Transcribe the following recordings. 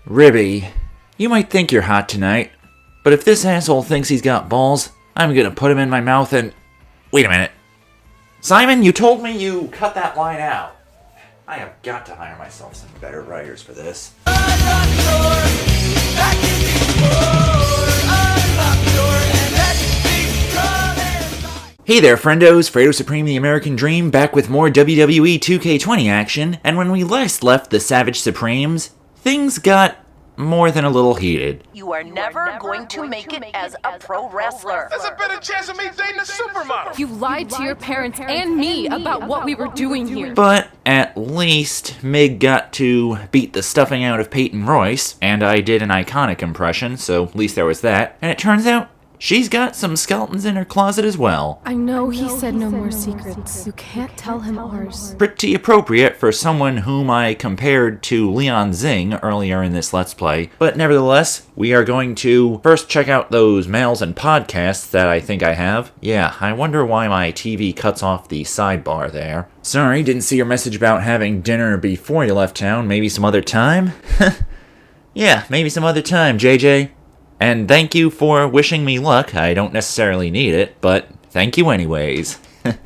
Ribbie, you might think you're hot tonight, but if this asshole thinks he's got balls, I'm gonna put him in my mouth and... Wait a minute. Simon, you told me you cut that line out. I have got to hire myself some better writers for this. Hey there, friendos, Fredo Supreme the American Dream back with more WWE 2K20 action, and when we last left the Savage Supremes, things got more than a little heated. You are never going to make it as a pro wrestler. There's a better chance of me dating a supermodel. You lied to your parents and me about what we were doing here. But at least Mig got to beat the stuffing out of Peyton Royce, and I did an iconic impression, so at least there was that. And it turns out she's got some skeletons in her closet as well. I know he said no more secrets. You can't tell him ours. Pretty appropriate for someone whom I compared to Leon Zing earlier in this Let's Play. But nevertheless, we are going to first check out those mails and podcasts that I think I have. Yeah, I wonder why my TV cuts off the sidebar there. Sorry, didn't see your message about having dinner before you left town. Maybe some other time? Yeah, maybe some other time, JJ. And thank you for wishing me luck. I don't necessarily need it, but thank you anyways.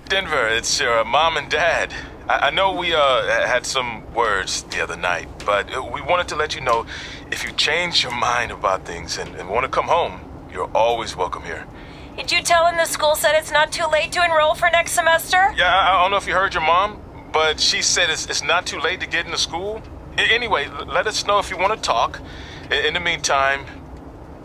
Denver, it's your mom and dad. I know we had some words the other night, but we wanted to let you know if you change your mind about things and want to come home, you're always welcome here. Did you tell him the school said it's not too late to enroll for next semester? Yeah, I don't know if you heard your mom, but she said it's not too late to get into school. Anyway, let us know if you want to talk. In the meantime,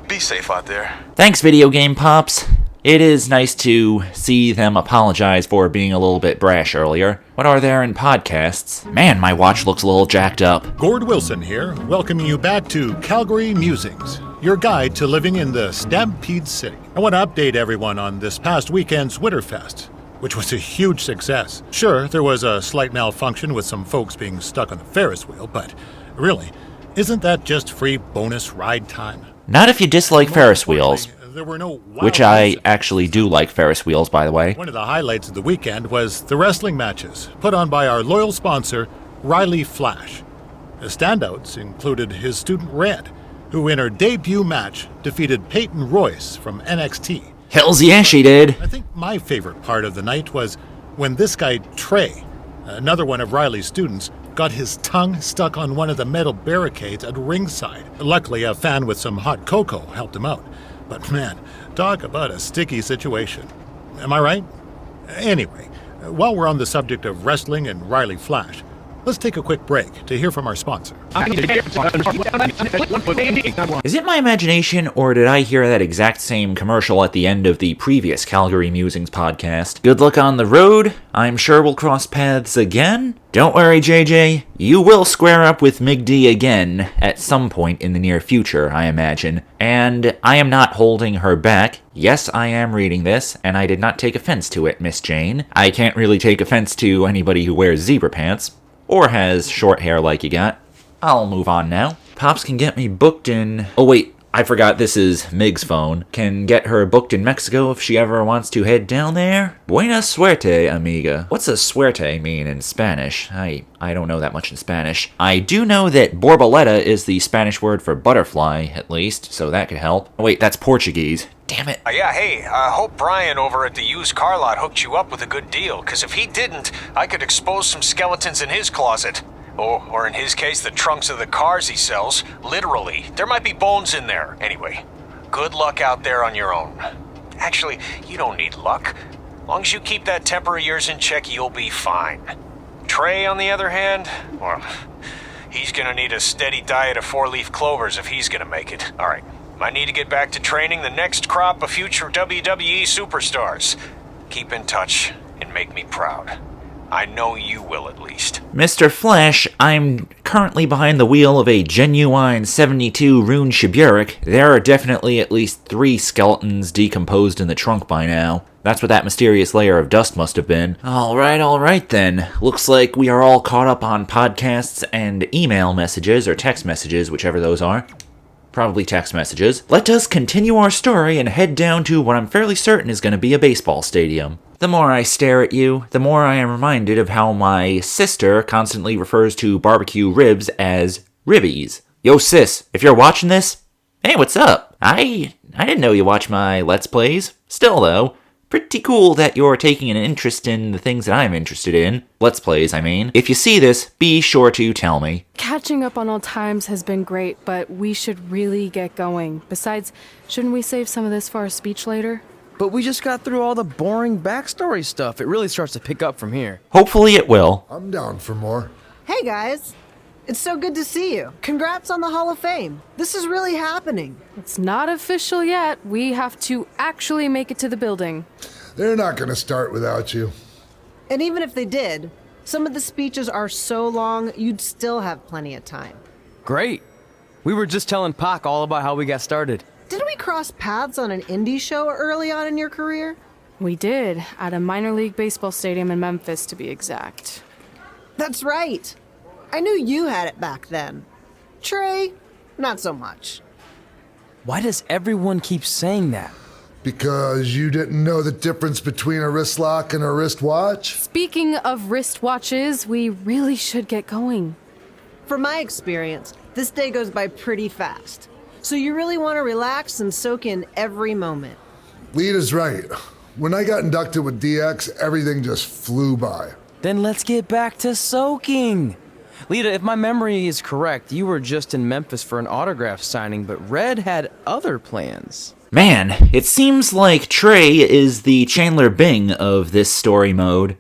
be safe out there. Thanks, Video Game Pops. It is nice to see them apologize for being a little bit brash earlier. What are there in podcasts? Man, my watch looks a little jacked up. Gord Wilson here, welcoming you back to Calgary Musings, your guide to living in the Stampede City. I want to update everyone on this past weekend's Winterfest, which was a huge success. Sure, there was a slight malfunction with some folks being stuck on the Ferris wheel, but really, isn't that just free bonus ride time? Not if you dislike Ferris wheels. There were no Which I actually do like Ferris wheels, by the way. One of the highlights of the weekend was the wrestling matches put on by our loyal sponsor, Reilly Flash. The standouts included his student Red, who in her debut match defeated Peyton Royce from NXT. Hells yeah, she did. I think my favorite part of the night was when this guy Trey, another one of Riley's students, got his tongue stuck on one of the metal barricades at ringside. Luckily, a fan with some hot cocoa helped him out. But man, talk about a sticky situation. Am I right? Anyway, while we're on the subject of wrestling and Reilly Flash, let's take a quick break to hear from our sponsor. Is it my imagination, or did I hear that exact same commercial at the end of the previous Calgary Musings podcast? Good luck on the road. I'm sure we'll cross paths again. Don't worry, JJ. You will square up with MigD again at some point in the near future, I imagine. And I am not holding her back. Yes, I am reading this, and I did not take offense to it, Miss Jane. I can't really take offense to anybody who wears zebra pants, or has short hair like you got. I'll move on now. Pops can get me booked in... Oh wait, I forgot this is Mig's phone. Can get her booked in Mexico if she ever wants to head down there. Buena suerte, amiga. What's a suerte mean in Spanish? I don't know that much in Spanish. I do know that borboleta is the Spanish word for butterfly, at least, so that could help. Oh wait, that's Portuguese. Damn it. Yeah, hey, I hope Brian over at the used car lot hooked you up with a good deal, because if he didn't, I could expose some skeletons in his closet. Or in his case, the trunks of the cars he sells. Literally. There might be bones in there. Anyway, good luck out there on your own. Actually, you don't need luck. As long as you keep that temper of yours in check, you'll be fine. Trey, on the other hand, well, he's gonna need a steady diet of 4-leaf clovers if he's gonna make it. All right. I need to get back to training the next crop of future WWE Superstars. Keep in touch and make me proud. I know you will, at least. Mr. Flash, I'm currently behind the wheel of a genuine 72 Rune Shiburik. There are definitely at least 3 skeletons decomposed in the trunk by now. That's what that mysterious layer of dust must have been. Alright then. Looks like we are all caught up on podcasts and email messages, or text messages, whichever those are. Probably text messages. Let us continue our story and head down to what I'm fairly certain is going to be a baseball stadium. The more I stare at you, the more I am reminded of how my sister constantly refers to barbecue ribs as Ribbies. Yo sis, if you're watching this, hey, what's up? I didn't know you watch my Let's Plays. Still though, pretty cool that you're taking an interest in the things that I'm interested in. Let's Plays, I mean. If you see this, be sure to tell me. Catching up on old times has been great, but we should really get going. Besides, shouldn't we save some of this for our speech later? But we just got through all the boring backstory stuff. It really starts to pick up from here. Hopefully it will. I'm down for more. Hey guys, it's so good to see you. Congrats on the Hall of Fame. This is really happening. It's not official yet. We have to actually make it to the building. They're not gonna start without you. And even if they did, some of the speeches are so long, you'd still have plenty of time. Great. We were just telling Pac all about how we got started. Didn't we cross paths on an indie show early on in your career? We did, at a minor league baseball stadium in Memphis, to be exact. That's right. I knew you had it back then. Trey, not so much. Why does everyone keep saying that? Because you didn't know the difference between a wrist lock and a wristwatch? Speaking of wristwatches, we really should get going. From my experience, this day goes by pretty fast. So you really want to relax and soak in every moment. Lita's right. When I got inducted with DX, everything just flew by. Then let's get back to soaking. Lita, if my memory is correct, you were just in Memphis for an autograph signing, but Red had other plans. Man, it seems like Trey is the Chandler Bing of this story mode.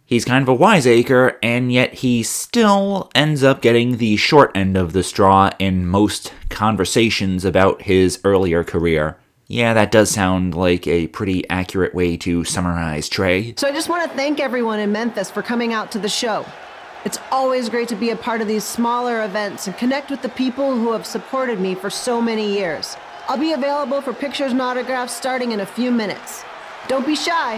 He's kind of a wiseacre, and yet he still ends up getting the short end of the straw in most conversations about his earlier career. Yeah, that does sound like a pretty accurate way to summarize Trey. So I just want to thank everyone in Memphis for coming out to the show. It's always great to be a part of these smaller events and connect with the people who have supported me for so many years. I'll be available for pictures and autographs starting in a few minutes. Don't be shy.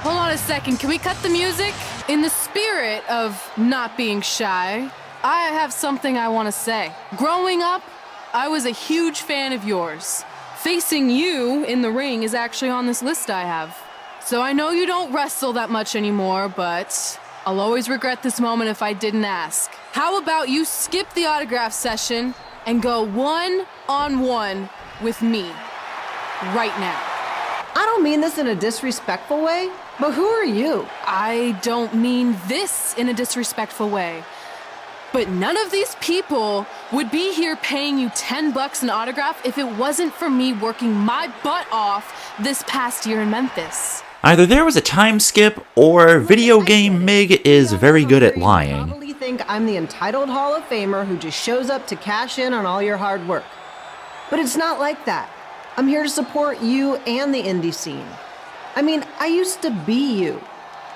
Hold on a second, can we cut the music? In the spirit of not being shy, I have something I want to say. Growing up, I was a huge fan of yours. Facing you in the ring is actually on this list I have. So I know you don't wrestle that much anymore, but I'll always regret this moment if I didn't ask. How about you skip the autograph session and go one-on-one with me right now? I don't mean this in a disrespectful way, but who are you? I don't mean this in a disrespectful way. But none of these people would be here paying you $10 an autograph if it wasn't for me working my butt off this past year in Memphis. Either there was a time skip, or video game MigD is very good at lying. You probably think I'm the entitled Hall of Famer who just shows up to cash in on all your hard work. But it's not like that. I'm here to support you and the indie scene. I mean, I used to be you.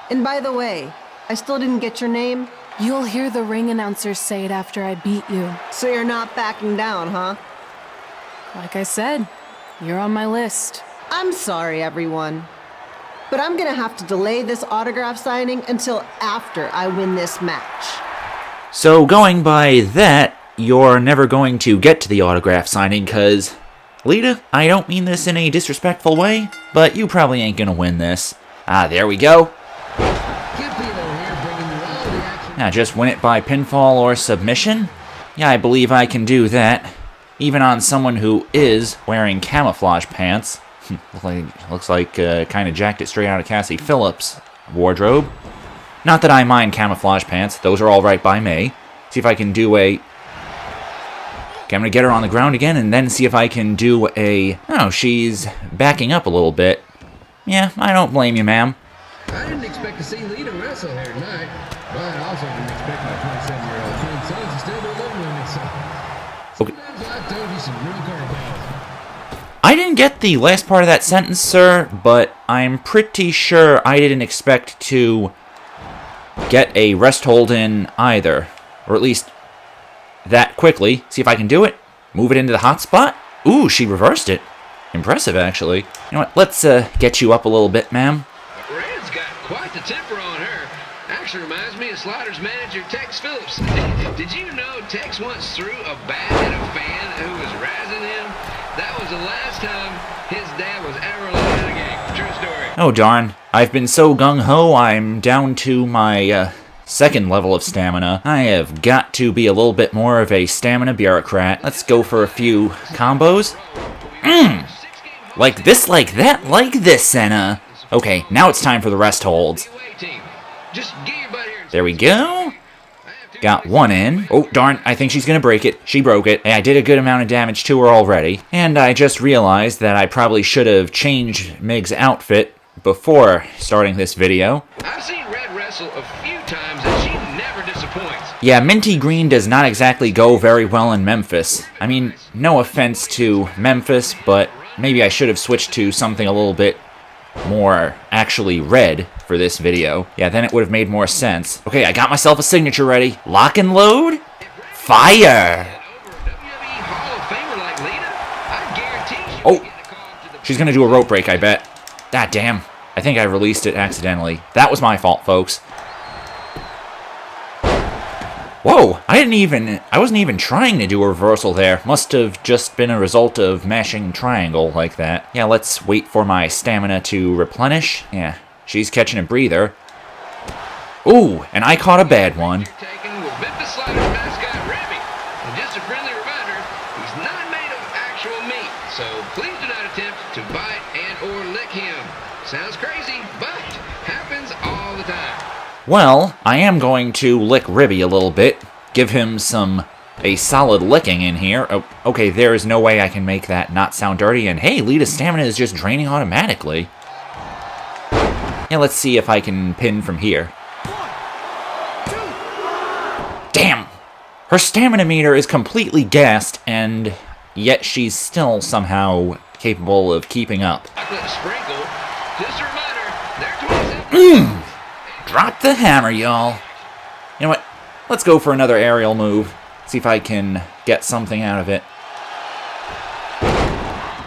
And by the way, I still didn't get your name. You'll hear the ring announcer say it after I beat you. So you're not backing down, huh? Like I said, you're on my list. I'm sorry, everyone. But I'm gonna have to delay this autograph signing until after I win this match. So going by that, you're never going to get to the autograph signing, cause Lita, I don't mean this in a disrespectful way, but you probably ain't gonna win this. Ah, there we go. Now just win it by pinfall or submission? Yeah, I believe I can do that. Even on someone who is wearing camouflage pants. Looks like kind of jacked it straight out of Cassie Phillips' wardrobe. Not that I mind camouflage pants, those are alright by me. See if I can do a... Okay, I'm gonna get her on the ground again and then see if I can do a... Oh, she's backing up a little bit. Yeah, I don't blame you, ma'am. I didn't expect to see Lita wrestle here tonight, but I also didn't expect my 27-year-old twin sons to still be living with me, so... Okay. Sometimes I told you some real curveballs. I didn't get the last part of that sentence, sir, but I'm pretty sure I didn't expect to get a rest hold in either. Or at least that quickly. See if I can do it. Move it into the hot spot. Ooh, she reversed it. Impressive, actually. You know what? Let's get you up a little bit, ma'am. Red's got quite the temper on her. Actually reminds me of Slaughter's manager, Tex Phillips. Did you know Tex once threw a bat at a fan who was razzing him? That was the last time his dad was ever allowed Oh darn, I've been so gung-ho I'm down to my second level of stamina. I have got to be a little bit more of a stamina bureaucrat. Let's go for a few combos. Like this, like that, like this, Senna. Okay, now it's time for the rest holds. There we go. Got one in. Oh, darn, I think she's gonna break it. She broke it. Hey, I did a good amount of damage to her already. And I just realized that I probably should have changed MigD's outfit before starting this video. I've seen Red wrestle a few times and she never disappoints. Yeah, minty green does not exactly go very well in Memphis. I mean, no offense to Memphis, but maybe I should have switched to something a little bit more actually red for this video. Yeah, then it would have made more sense. Okay, I got myself a signature ready. Lock and load. Fire! Oh, she's gonna do a rope break, I bet. Ah, damn. I think I released it accidentally. That was my fault, folks. Whoa, I wasn't even trying to do a reversal there. Must have just been a result of mashing triangle like that. Yeah, let's wait for my stamina to replenish. Yeah, she's catching a breather. Ooh, and I caught a bad one. Taken with Memphis mascot Ribbie. And just a friendly reminder, he's not made of actual meat, so please do not attempt to bite and or lick him. Sounds crazy, but happens all the time. Well, I am going to lick Ribbie a little bit, give him a solid licking in here. Oh, okay, there is no way I can make that not sound dirty, and hey, Lita's stamina is just draining automatically. Yeah, let's see if I can pin from here. Damn! Her stamina meter is completely gassed, and yet she's still somehow capable of keeping up. Drop the hammer, y'all. You know what? Let's go for another aerial move. See if I can get something out of it.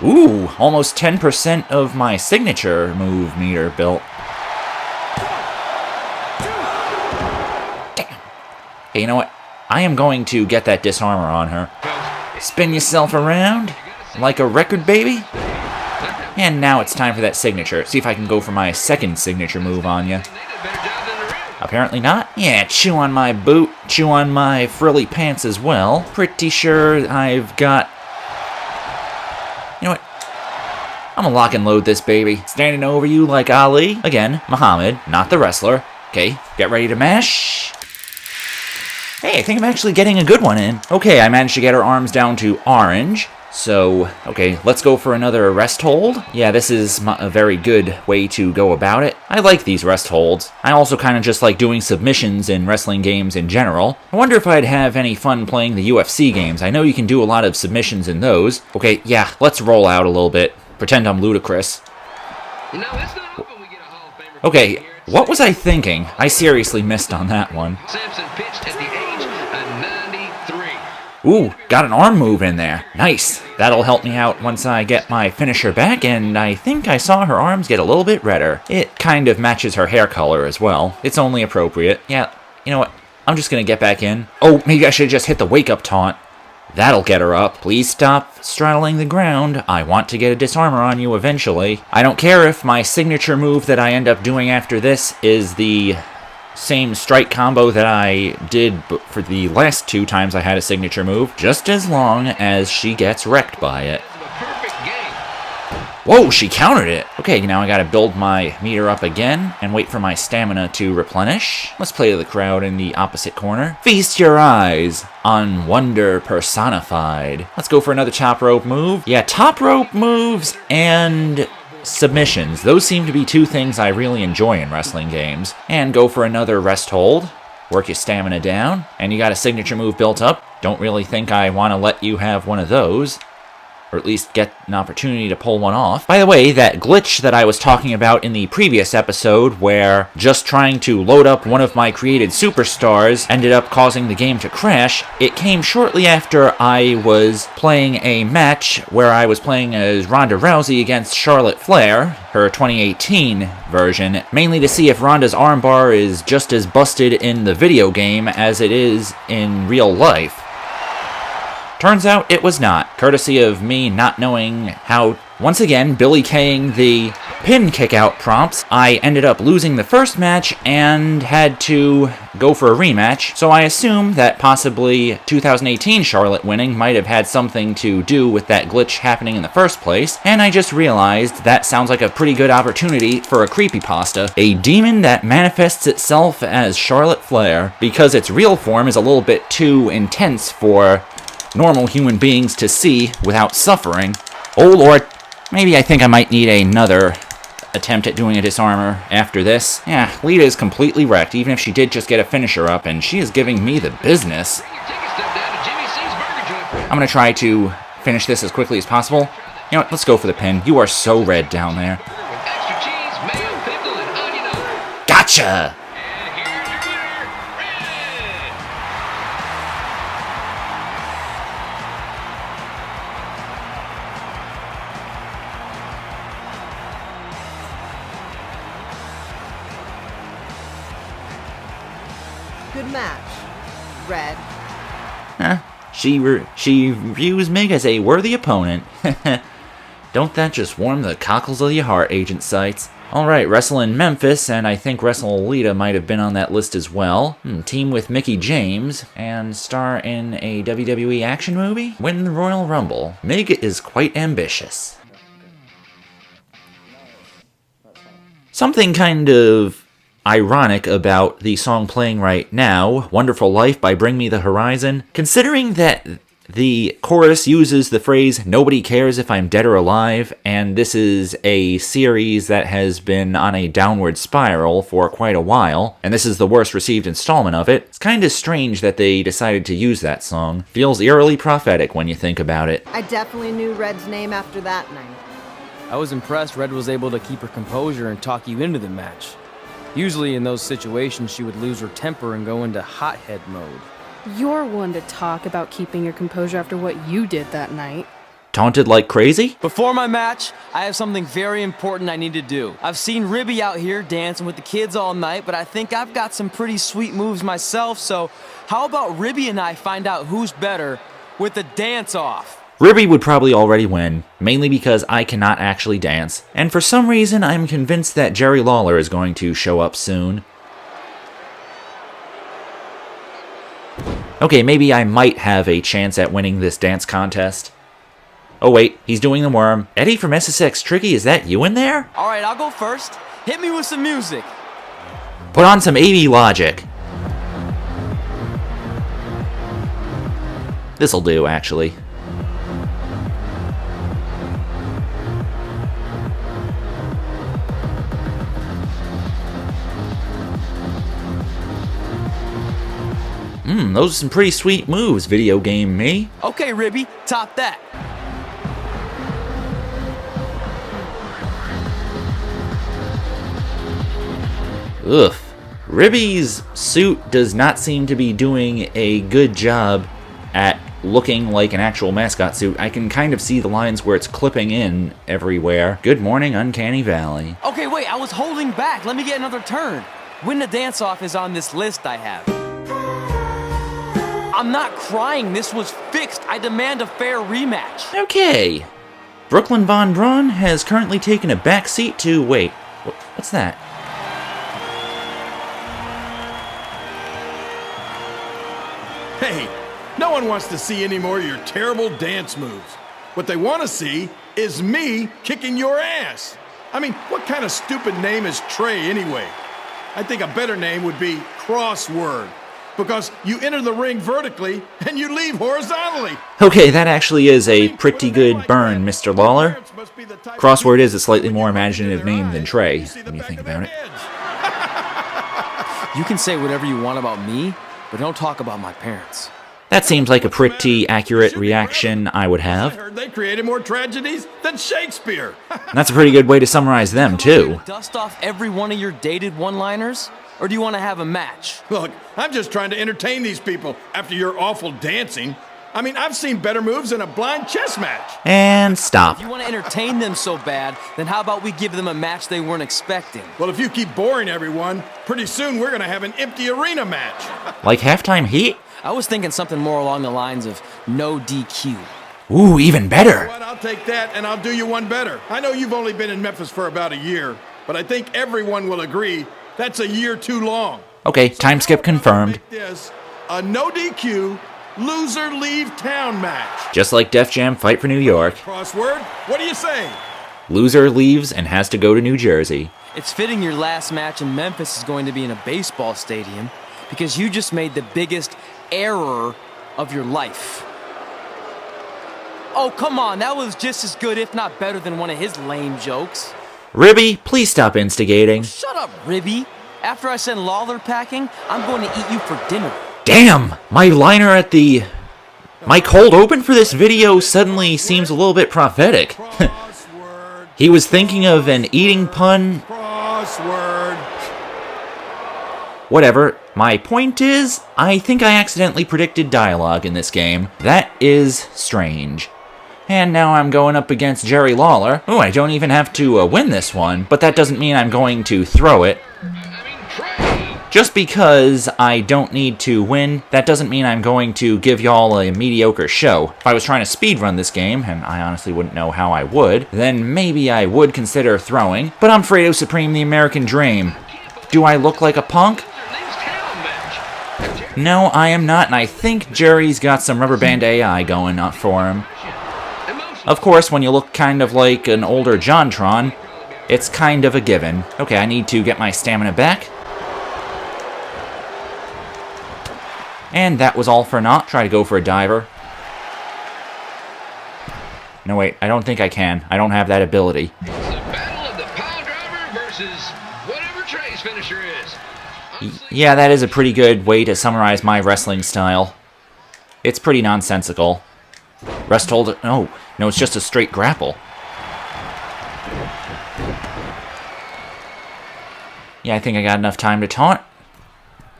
Ooh, almost 10% of my signature move meter built. Damn. Hey, you know what? I am going to get that disarmor on her. Spin yourself around like a record, baby. And now it's time for that signature. See if I can go for my second signature move on you. Apparently not. Yeah, chew on my boot, chew on my frilly pants as well. Pretty sure I've got... You know what? I'm gonna lock and load this baby. Standing over you like Ali. Again, Muhammad, not the wrestler. Okay, get ready to mash. Hey, I think I'm actually getting a good one in. Okay, I managed to get her arms down to orange. So, okay, let's go for another rest hold. Yeah, this is a very good way to go about it. I like these rest holds. I also kind of just like doing submissions in wrestling games in general. I wonder if I'd have any fun playing the UFC games. I know you can do a lot of submissions in those. Okay, yeah, let's roll out a little bit. Pretend I'm ludicrous. Okay, what was I thinking? I seriously missed on that one. Samson pitched at the age of 93. Ooh, got an arm move in there. Nice. That'll help me out once I get my finisher back, and I think I saw her arms get a little bit redder. It kind of matches her hair color as well. It's only appropriate. Yeah, you know what? I'm just gonna get back in. Oh, maybe I should just hit the wake-up taunt. That'll get her up. Please stop straddling the ground. I want to get a disarmor on you eventually. I don't care if my signature move that I end up doing after this is the same strike combo that I did for the last 2 times I had a signature move, just as long as she gets wrecked by it. Whoa, she countered it! Okay, now I gotta build my meter up again and wait for my stamina to replenish. Let's play to the crowd in the opposite corner. Feast your eyes on wonder personified. Let's go for another top rope move. Yeah, top rope moves and submissions. Those seem to be 2 things I really enjoy in wrestling games. And go for another rest hold. Work your stamina down. And you got a signature move built up. Don't really think I want to let you have one of those. Or at least get an opportunity to pull one off. By the way, that glitch that I was talking about in the previous episode, where just trying to load up one of my created superstars ended up causing the game to crash, it came shortly after I was playing a match where I was playing as Ronda Rousey against Charlotte Flair, her 2018 version, mainly to see if Ronda's armbar is just as busted in the video game as it is in real life. Turns out it was not, courtesy of me not knowing how. Once again, Billy K-ing the pin kick-out prompts, I ended up losing the first match and had to go for a rematch, so I assume that possibly 2018 Charlotte winning might have had something to do with that glitch happening in the first place, and I just realized that sounds like a pretty good opportunity for a creepypasta, a demon that manifests itself as Charlotte Flair, because its real form is a little bit too intense for normal human beings to see without suffering. Oh lord. Maybe I think I might need another attempt at doing a disarmor after this. Yeah, Lita is completely wrecked, even if she did just get a finisher up, and she is giving me the business. I'm gonna try to finish this as quickly as possible. You know what, let's go for the pin. You are so red down there. Gotcha! Good match. Red. Huh? She views Mig as a worthy opponent. Don't that just warm the cockles of your heart, Agent Sights? Alright, Wrestle in Memphis, and I think Wrestle Alita might have been on that list as well. Team with Mickie James, and star in a WWE action movie? Win the Royal Rumble. Mig is quite ambitious. Something kind of ironic about the song playing right now, Wonderful Life by Bring Me the Horizon, considering that the chorus uses the phrase, nobody cares if I'm dead or alive, and this is a series that has been on a downward spiral for quite a while, and this is the worst received installment of it. It's kind of strange that they decided to use that song. Feels eerily prophetic when you think about it. I definitely knew Red's name after that night. I was impressed Red was able to keep her composure and talk you into the match. Usually in those situations, she would lose her temper and go into hothead mode. You're one to talk about keeping your composure after what you did that night. Taunted like crazy? Before my match, I have something very important I need to do. I've seen Ribbie out here dancing with the kids all night, but I think I've got some pretty sweet moves myself, so how about Ribbie and I find out who's better with the dance-off? Ribbie would probably already win, mainly because I cannot actually dance, and for some reason I'm convinced that Jerry Lawler is going to show up soon. Okay, maybe I might have a chance at winning this dance contest. Oh wait, he's doing the worm. Eddie from SSX Tricky, is that you in there? Alright, I'll go first. Hit me with some music. Put on some AV Logic. This'll do, actually. Those are some pretty sweet moves, video game me. Okay, Ribbie, top that. Ugh. Ribbie's suit does not seem to be doing a good job at looking like an actual mascot suit. I can kind of see the lines where it's clipping in everywhere. Good morning, Uncanny Valley. Okay, wait, I was holding back. Let me get another turn. Win the dance-off is on this list I have. I'm not crying. This was fixed. I demand a fair rematch. Okay. Brooklyn Von Braun has currently taken a back seat to... Wait, what's that? Hey, no one wants to see any more of your terrible dance moves. What they want to see is me kicking your ass. I mean, what kind of stupid name is Trey anyway? I think a better name would be Crossword. Because you enter the ring vertically and you leave horizontally. Okay, that actually is a pretty good burn, Mr. Lawler. Crossword is a slightly more imaginative name than Trey, when you think about it. You can say whatever you want about me, but don't talk about my parents. That seems like a pretty accurate reaction I would have. I heard they created more tragedies than Shakespeare. That's a pretty good way to summarize them, too. Dust off every one of your dated one-liners? Or do you want to have a match? Look, I'm just trying to entertain these people after your awful dancing. I mean, I've seen better moves in a blind chess match. And stop. If you want to entertain them so bad, then how about we give them a match they weren't expecting? Well, if you keep boring everyone, pretty soon we're going to have an empty arena match. Like halftime heat? I was thinking something more along the lines of no DQ. Ooh, even better. What? I'll take that, and I'll do you one better. I know you've only been in Memphis for about a year, but I think everyone will agree that's a year too long. Okay, time skip confirmed. Make this a no DQ, loser leave town match. Just like Def Jam Fight for New York. Crossword, what do you say? Loser leaves and has to go to New Jersey. It's fitting your last match in Memphis is going to be in a baseball stadium because you just made the biggest error of your life. Oh, come on, that was just as good, if not better, than one of his lame jokes. Ribbie, please stop instigating. Shut up, Ribbie. After I send Lawler packing, I'm going to eat you for dinner. Damn! My liner at the... My cold open for this video suddenly seems a little bit prophetic. He was thinking of an eating pun. Crossword. Whatever. My point is, I think I accidentally predicted dialogue in this game. That is strange. And now I'm going up against Jerry Lawler. Oh, I don't even have to win this one, but that doesn't mean I'm going to throw it. Just because I don't need to win, that doesn't mean I'm going to give y'all a mediocre show. If I was trying to speedrun this game, and I honestly wouldn't know how I would, then maybe I would consider throwing, but I'm Fredo Supreme, the American Dream. Do I look like a punk? No, I am not, and I think Jerry's got some rubber band AI going up for him. Of course, when you look kind of like an older JonTron, it's kind of a given. Okay, I need to get my stamina back. And that was all for naught. Try to go for a diver. No, wait, I don't think I can. I don't have that ability. It's the battle of the pile driver versus whatever Trey's finisher is. Yeah, that is a pretty good way to summarize my wrestling style. It's pretty nonsensical. Rest hold it. Oh, no, it's just a straight grapple. Yeah, I think I got enough time to taunt.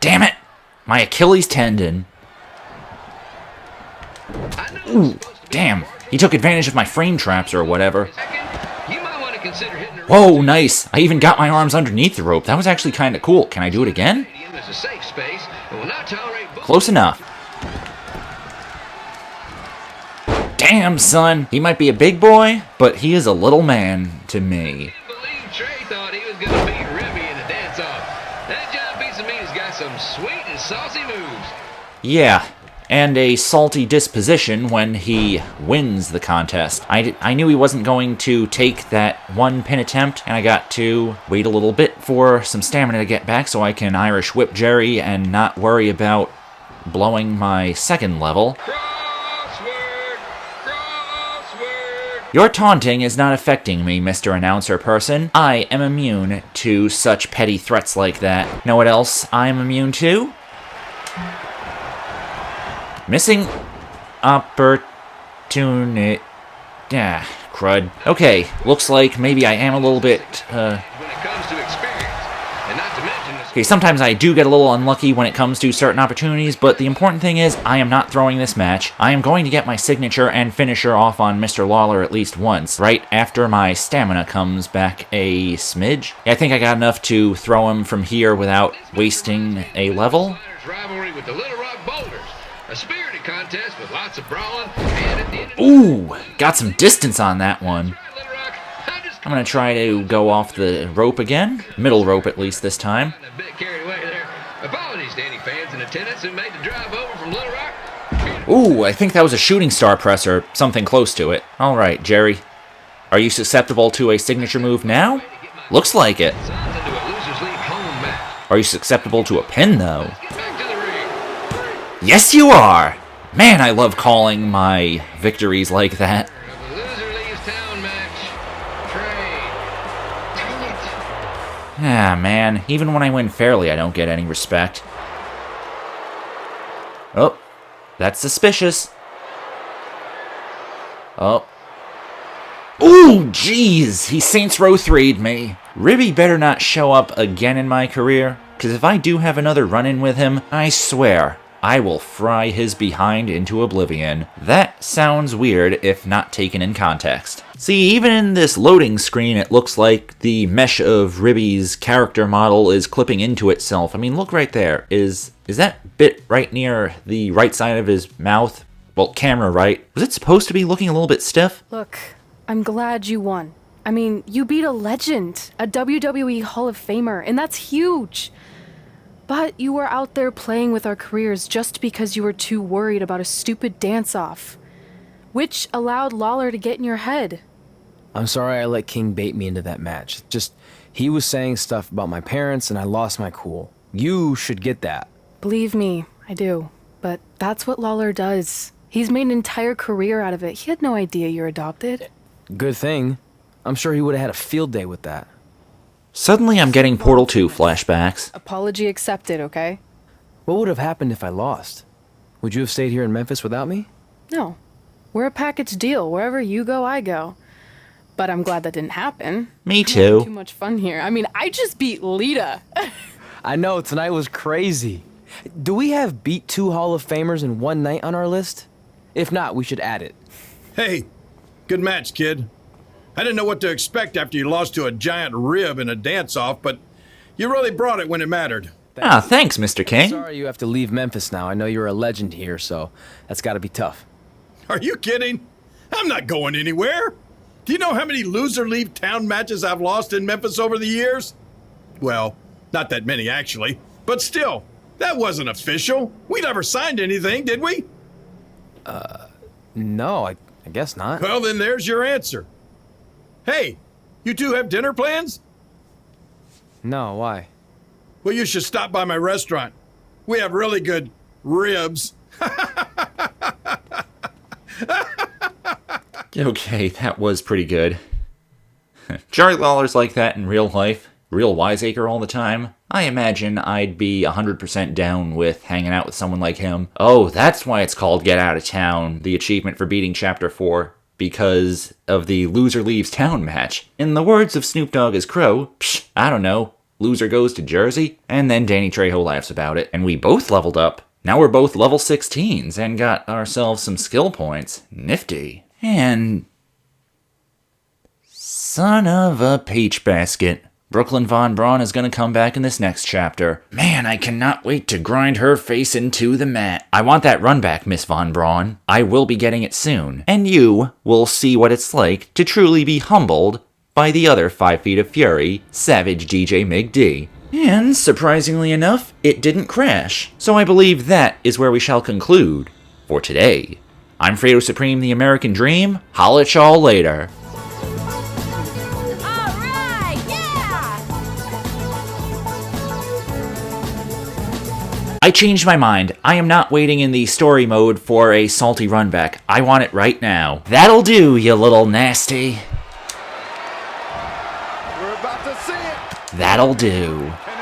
Damn it! My Achilles tendon. Ooh, damn. He took advantage of my frame traps or whatever. Whoa, nice. I even got my arms underneath the rope. That was actually kind of cool. Can I do it again? Close enough. Damn, son. He might be a big boy, but he is a little man to me. I believe Trey thought he was going to beat Ribbie in a dance-off. That John Pizza Meat has got some sweet and saucy moves. Yeah, and a salty disposition when he wins the contest. I knew he wasn't going to take that one pin attempt, and I got to wait a little bit for some stamina to get back so I can Irish whip Jerry and not worry about blowing my second level. Your taunting is not affecting me, Mr. Announcer Person. I am immune to such petty threats like that. Know what else I am immune to? Missing opportunity. Ah, crud. Okay, looks like maybe I am a little bit, When it comes to experience, and not to mention this. Okay, sometimes I do get a little unlucky when it comes to certain opportunities, but the important thing is I am not throwing this match. I am going to get my signature and finisher off on Mr. Lawler at least once, right after my stamina comes back a smidge. Yeah, I think I got enough to throw him from here without wasting a level. Rivalry with the Little Rock Boulders. A spirited contest with lots of brawling, and at the end of Ooh, got some distance on that one. I'm gonna try to go off the rope again. Middle rope at least this time. A bit carried away there. Apologies to any fans in attendance who made the drive over from Little Rock. Ooh, I think that was a shooting star press or something close to it. Alright, Jerry. Are you susceptible to a signature move now? Looks like it. Are you susceptible to a pin, though? Yes, you are! Man, I love calling my victories like that. Ah, man. Even when I win fairly, I don't get any respect. Oh. That's suspicious. Oh. Ooh, jeez! He Saints Row 3'd me. Ribbie better not show up again in my career, because if I do have another run-in with him, I swear, I will fry his behind into oblivion. That sounds weird if not taken in context. See, even in this loading screen, it looks like the mesh of Ribbie's character model is clipping into itself. I mean, look right there. Is that bit right near the right side of his mouth? Well, camera right. Was it supposed to be looking a little bit stiff? Look, I'm glad you won. I mean, you beat a legend, a WWE Hall of Famer, and that's huge. But you were out there playing with our careers just because you were too worried about a stupid dance-off, which allowed Lawler to get in your head. I'm sorry I let King bait me into that match. Just, he was saying stuff about my parents and I lost my cool. You should get that. Believe me, I do. But that's what Lawler does. He's made an entire career out of it. He had no idea you're adopted. Good thing. I'm sure he would have had a field day with that. Suddenly I'm getting Portal 2 flashbacks. Apology accepted, okay? What would have happened if I lost? Would you have stayed here in Memphis without me? No. We're a package deal. Wherever you go, I go. But I'm glad that didn't happen. Me too. Too much fun here. I mean, I just beat Lita. I know, tonight was crazy. Do we have beat 2 Hall of Famers in one night on our list? If not, we should add it. Hey, good match, kid. I didn't know what to expect after you lost to a giant rib in a dance-off, but you really brought it when it mattered. Thanks, Mr. King. Sorry you have to leave Memphis now. I know you're a legend here, so that's gotta be tough. Are you kidding? I'm not going anywhere. Do you know how many loser leave town matches I've lost in Memphis over the years? Well, not that many actually, but still, that wasn't official. We never signed anything, did we? No, I guess not. Well, then there's your answer. Hey, you two have dinner plans? No, why? Well, you should stop by my restaurant. We have really good ribs. Okay, that was pretty good. Jerry Lawler's like that in real life, real wiseacre all the time. I imagine I'd be 100% down with hanging out with someone like him. Oh, that's why it's called Get Out of Town, the achievement for beating Chapter 4, because of the loser leaves town match. In the words of Snoop Dogg as Crow, psh, I don't know, loser goes to Jersey? And then Danny Trejo laughs about it, and we both leveled up. Now we're both level 16s and got ourselves some skill points. Nifty. And... son of a peach basket. Brooklyn Von Braun is going to come back in this next chapter. Man, I cannot wait to grind her face into the mat. I want that run back, Miss Von Braun. I will be getting it soon. And you will see what it's like to truly be humbled by the other 5 feet of fury, Savage DJ MigD. And, surprisingly enough, it didn't crash. So I believe that is where we shall conclude for today. I'm Fredo Supreme, the American Dream. Holla at y'all later. I changed my mind. I am not waiting in the story mode for a salty run back. I want it right now. That'll do, you little nasty. We're about to see it. That'll do.